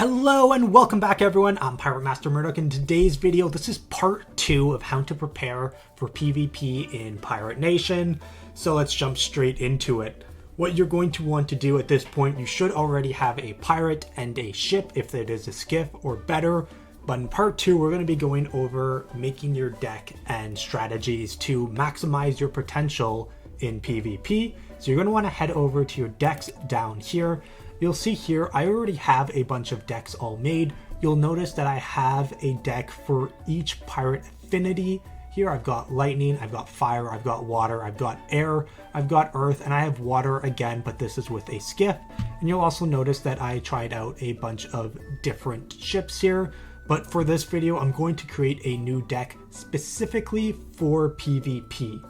Hello and welcome back everyone, I'm Pirate Master Murdoch. In today's video, this is part 2 of how to prepare for PvP in Pirate Nation. So let's jump straight into it. What you're going to want to do at this point, you should already have a pirate and a ship if it is a skiff or better. But in part 2, we're going to be going over making your deck and strategies to maximize your potential in PvP. So you're going to want to head over to your decks down here. You'll see here, I already have a bunch of decks all made. You'll notice that I have a deck for each pirate affinity. Here I've got lightning, I've got fire, I've got water, I've got air, I've got earth, and I have water again, but this is with a skiff. And you'll also notice that I tried out a bunch of different ships here. But for this video, I'm going to create a new deck specifically for PvP.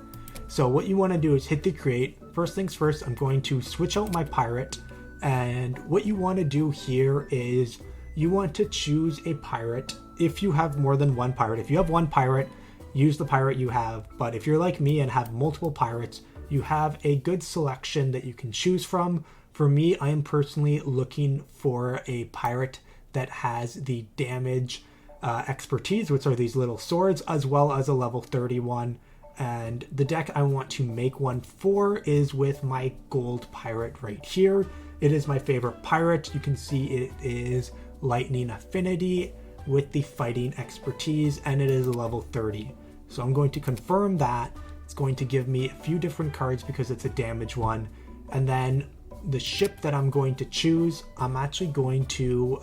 So what you want to do is hit the create. First things first, I'm going to switch out my pirate. And what you want to do here is you want to choose a pirate if you have more than one pirate. If you have one pirate, use the pirate you have. But if you're like me and have multiple pirates, you have a good selection that you can choose from. For me, I am personally looking for a pirate that has the damage expertise, which are these little swords, as well as a level 31. And the deck I want to make one for is with my gold pirate right here. It is my favorite pirate. You can see it is lightning affinity with the fighting expertise, and it is a level 30. So I'm going to confirm that. It's going to give me a few different cards because it's a damage one. And then the ship that I'm going to choose, I'm actually going to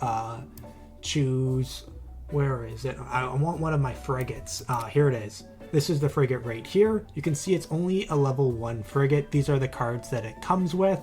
choose, where is it? I want one of my frigates. Here it is. This is the frigate right here. You can see it's only a level 1 frigate. These are the cards that it comes with,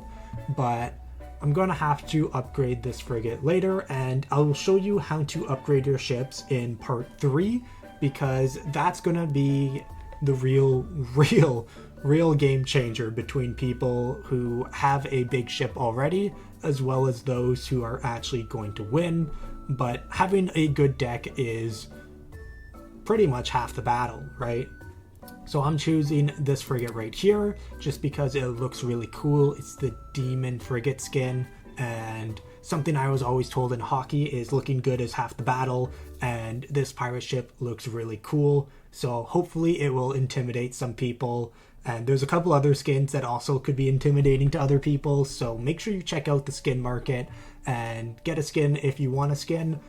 but I'm going to have to upgrade this frigate later, and I will show you how to upgrade your ships in part 3, because that's going to be the real game changer between people who have a big ship already, as well as those who are actually going to win. But having a good deck is pretty much half the battle, right? So I'm choosing this frigate right here just because it looks really cool. It's the demon frigate skin, and something I was always told in hockey is looking good is half the battle, and this pirate ship looks really cool. So hopefully it will intimidate some people, and there's a couple other skins that also could be intimidating to other people. So make sure you check out the skin market and get a skin if you want a skin.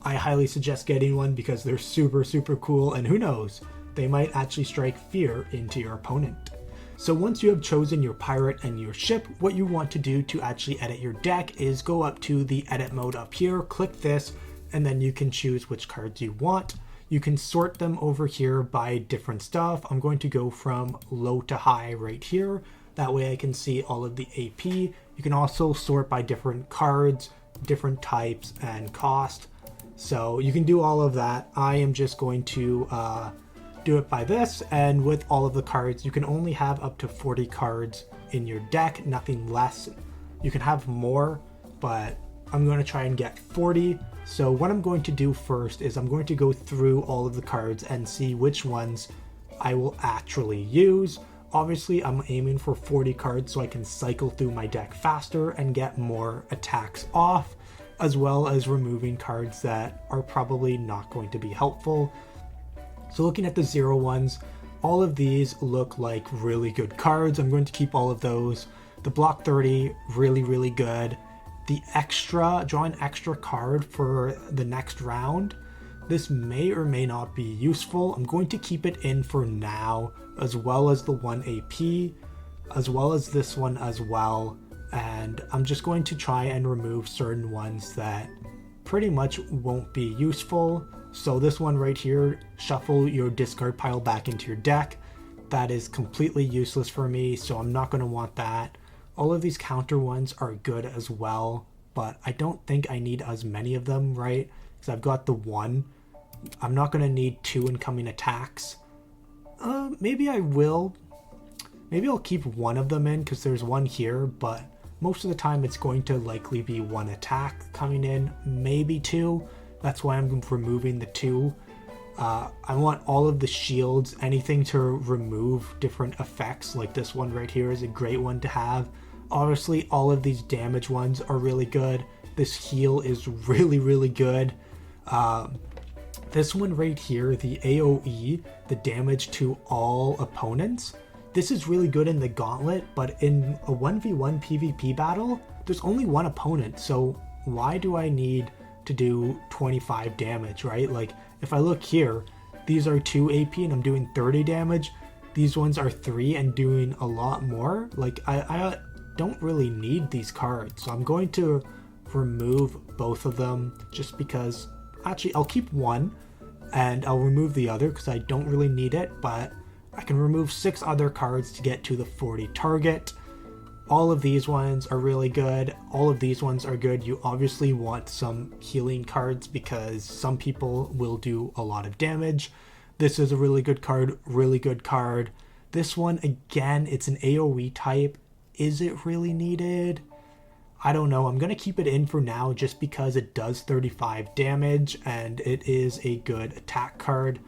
I highly suggest getting one because they're super cool, and who knows, they might actually strike fear into your opponent. So once you have chosen your pirate and your ship, what you want to do to actually edit your deck is go up to the edit mode up here, click this, and then you can choose which cards you want. You can sort them over here by different stuff. I'm going to go from low to high right here. That way I can see all of the AP. You can also sort by different cards, different types, and cost. So you can do all of that. I am just going to do it by this, and with all of the cards, you can only have up to 40 cards in your deck, nothing less. You can have more, but I'm going to try and get 40. So what I'm going to do first is I'm going to go through all of the cards and see which ones I will actually use. Obviously, I'm aiming for 40 cards so I can cycle through my deck faster and get more attacks off, as well as removing cards that are probably not going to be helpful. So looking at the 0 ones, all of these look like really good cards. I'm going to keep all of those. The block 30, really good. The extra, draw an extra card for the next round. This may or may not be useful. I'm going to keep it in for now, as well as the 1 AP, as well as this one as well. And I'm just going to try and remove certain ones that pretty much won't be useful. So this one right here, shuffle your discard pile back into your deck. That is completely useless for me, so I'm not going to want that. All of these counter ones are good as well, but I don't think I need as many of them, right? Because I've got the 1. I'm not going to need 2 incoming attacks. Maybe I will. Maybe I'll keep 1 of them in because there's 1 here, but most of the time it's going to likely be 1 attack coming in, maybe 2. That's why I'm removing the 2. I want all of the shields, anything to remove different effects, like this one right here is a great one to have. Obviously, all of these damage ones are really good. This heal is really good. This one right here, the AoE, the damage to all opponents, this is really good in the gauntlet, but in a 1v1 PvP battle, there's only one opponent, so why do I need to do 25 damage, right? Like, if I look here, these are 2 AP and I'm doing 30 damage. These ones are 3 and doing a lot more. Like, I don't really need these cards, so I'm going to remove both of them just because. Actually, I'll keep one and I'll remove the other because I don't really need it, but I can remove 6 other cards to get to the 40 target. All of these ones are really good. All of these ones are good. You obviously want some healing cards because some people will do a lot of damage. This is a really good card, really good card. This one, again, it's an AoE type. Is it really needed? I don't know. I'm going to keep it in for now just because it does 35 damage and it is a good attack card.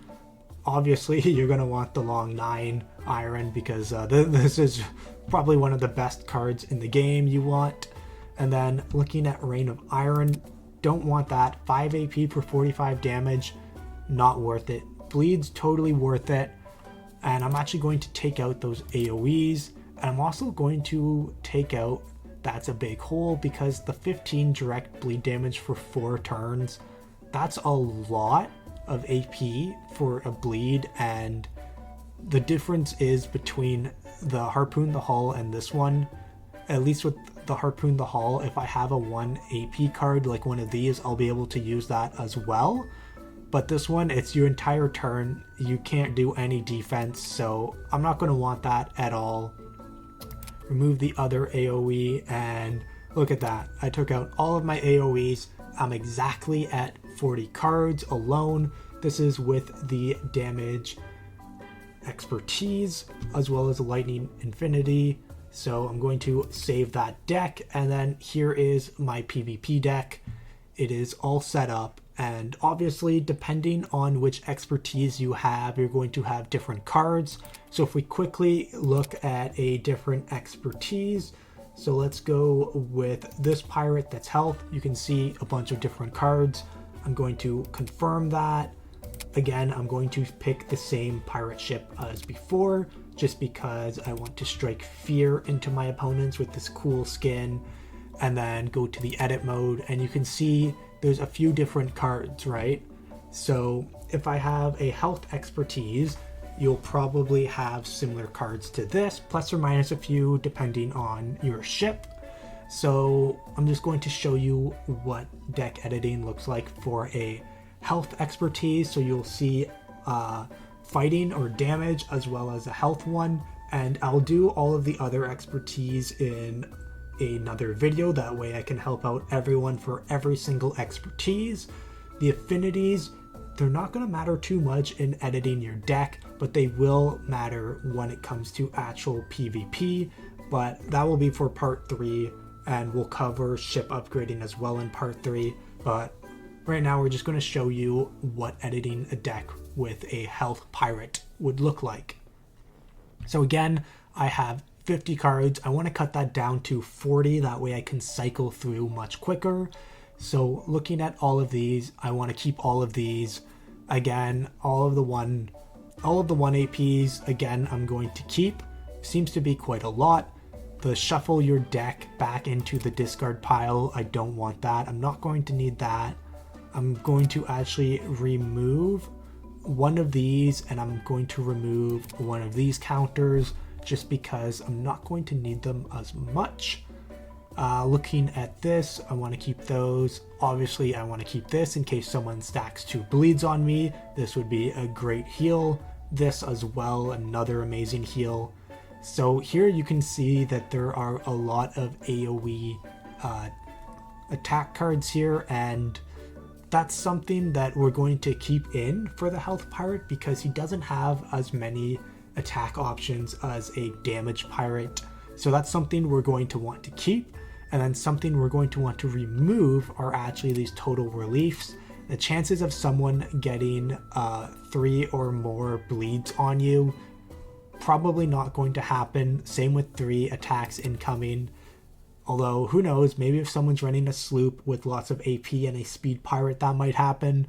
Obviously, you're going to want the long 9 iron because this is probably one of the best cards in the game you want. And then looking at Reign of Iron, don't want that. 5 AP for 45 damage, not worth it. Bleed's totally worth it. And I'm actually going to take out those AoEs. And I'm also going to take out That's a Big Hole because the 15 direct bleed damage for 4 turns, that's a lot of AP for a bleed. And the difference is between the Harpoon the Hull and this one, at least with the Harpoon the Hull, if I have a 1 AP card like one of these, I'll be able to use that as well. But this one, it's your entire turn. You can't do any defense, so I'm not going to want that at all. Remove the other AoE, and look at that. I took out all of my AoEs. I'm exactly at 40 cards alone. This is with the damage expertise as well as lightning infinity. So I'm going to save that deck, and then here is my PvP deck. It is all set up, and obviously depending on which expertise you have, you're going to have different cards. So if we quickly look at a different expertise, so let's go with this pirate that's health. You can see a bunch of different cards. I'm going to confirm that. Again, I'm going to pick the same pirate ship as before, just because I want to strike fear into my opponents with this cool skin, and then go to the edit mode, and you can see there's a few different cards, right? So if I have a health expertise, you'll probably have similar cards to this, plus or minus a few depending on your ship. So I'm just going to show you what deck editing looks like for a health expertise. So you'll see fighting or damage as well as a health one, and I'll do all of the other expertise in another video. That way I can help out everyone for every single expertise. The affinities, they're not going to matter too much in editing your deck, but they will matter when it comes to actual PvP. But that will be for part 3, and we'll cover ship upgrading as well in part 3. But right now we're just going to show you what editing a deck with a health pirate would look like. So again, I have 50 cards. I want to cut that down to 40, that way I can cycle through much quicker. So looking at all of these, I want to keep all of these. Again, all of the 1 APs, again, I'm going to keep. Seems to be quite a lot. The shuffle your deck back into the discard pile, I don't want that. I'm not going to need that. I'm going to actually remove one of these, and I'm going to remove one of these counters just because I'm not going to need them as much. Looking at this, I want to keep those. Obviously, I want to keep this in case someone stacks 2 bleeds on me. This would be a great heal. This as well, another amazing heal. So here you can see that there are a lot of AoE attack cards here, and that's something that we're going to keep in for the health pirate because he doesn't have as many attack options as a damage pirate. So that's something we're going to want to keep. And then something we're going to want to remove are actually these total reliefs. The chances of someone getting 3 or more bleeds on you, probably not going to happen. Same with 3 attacks incoming. Although, who knows, maybe if someone's running a sloop with lots of AP and a speed pirate, that might happen.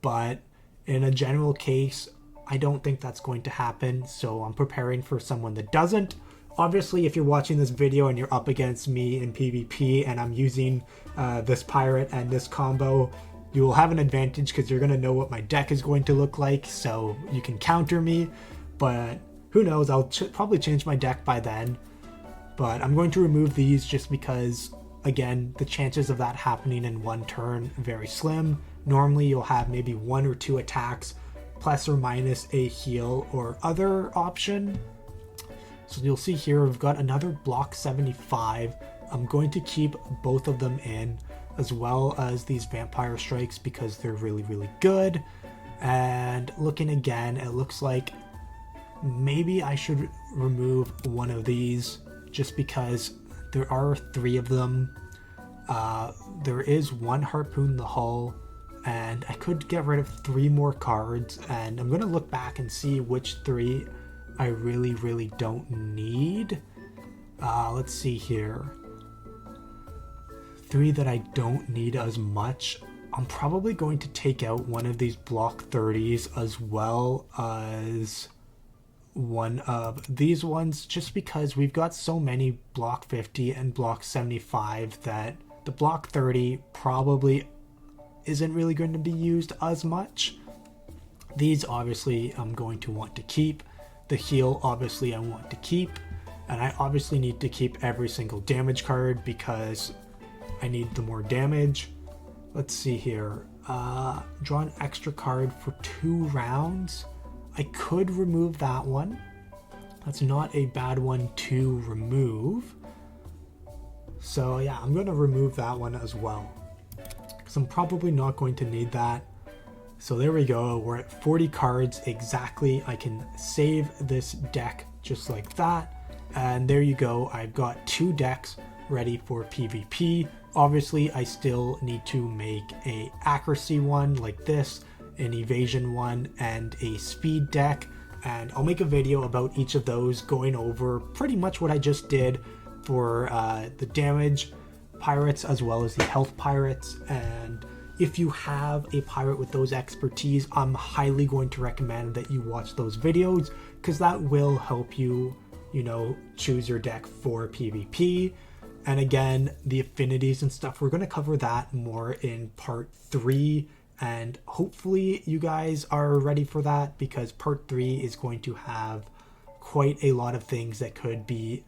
But in a general case, I don't think that's going to happen, so I'm preparing for someone that doesn't. Obviously, if you're watching this video and you're up against me in PvP and I'm using this pirate and this combo, you will have an advantage because you're going to know what my deck is going to look like, so you can counter me. But who knows, I'll probably change my deck by then. But I'm going to remove these just because, again, the chances of that happening in one turn are very slim. Normally you'll have maybe 1 or 2 attacks plus or minus a heal or other option. So you'll see here we've got another block 75. I'm going to keep both of them in, as well as these vampire strikes because they're really, really good. And looking again, it looks like maybe I should remove one of these just because there are 3 of them. There is 1 harpoon the hull, and I could get rid of 3 more cards, and I'm going to look back and see which 3 I really, really don't need. Let's see here. 3 that I don't need as much. I'm probably going to take out one of these block 30s as well as one of these ones, just because we've got so many block 50 and block 75 that the block 30 probably isn't really going to be used as much. These obviously I'm going to want to keep. The heal obviously I want to keep, and I obviously need to keep every single damage card because I need the more damage. Let's see here. Draw an extra card for 2 rounds. I could remove that one. That's not a bad one to remove. So yeah, I'm going to remove that one as well, because I'm probably not going to need that. So there we go. We're at 40 cards exactly. I can save this deck just like that. And there you go. I've got 2 decks ready for PvP. Obviously, I still need to make a accuracy one like this, an evasion one, and a speed deck, and I'll make a video about each of those, going over pretty much what I just did for the damage pirates as well as the health pirates. And if you have a pirate with those expertise, I'm highly going to recommend that you watch those videos, because that will help you, you know, choose your deck for PvP. And again, the affinities and stuff, we're going to cover that more in part 3. And hopefully you guys are ready for that, because part 3 is going to have quite a lot of things that could be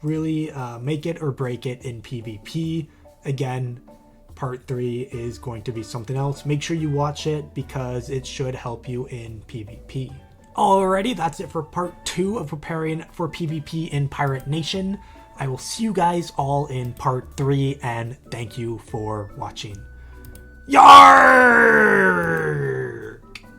really make it or break it in PvP. Again, part 3 is going to be something else. Make sure you watch it because it should help you in PvP. Alrighty, that's it for part 2 of preparing for PvP in Pirate Nation. I will see you guys all in part 3, and thank you for watching. Yarr!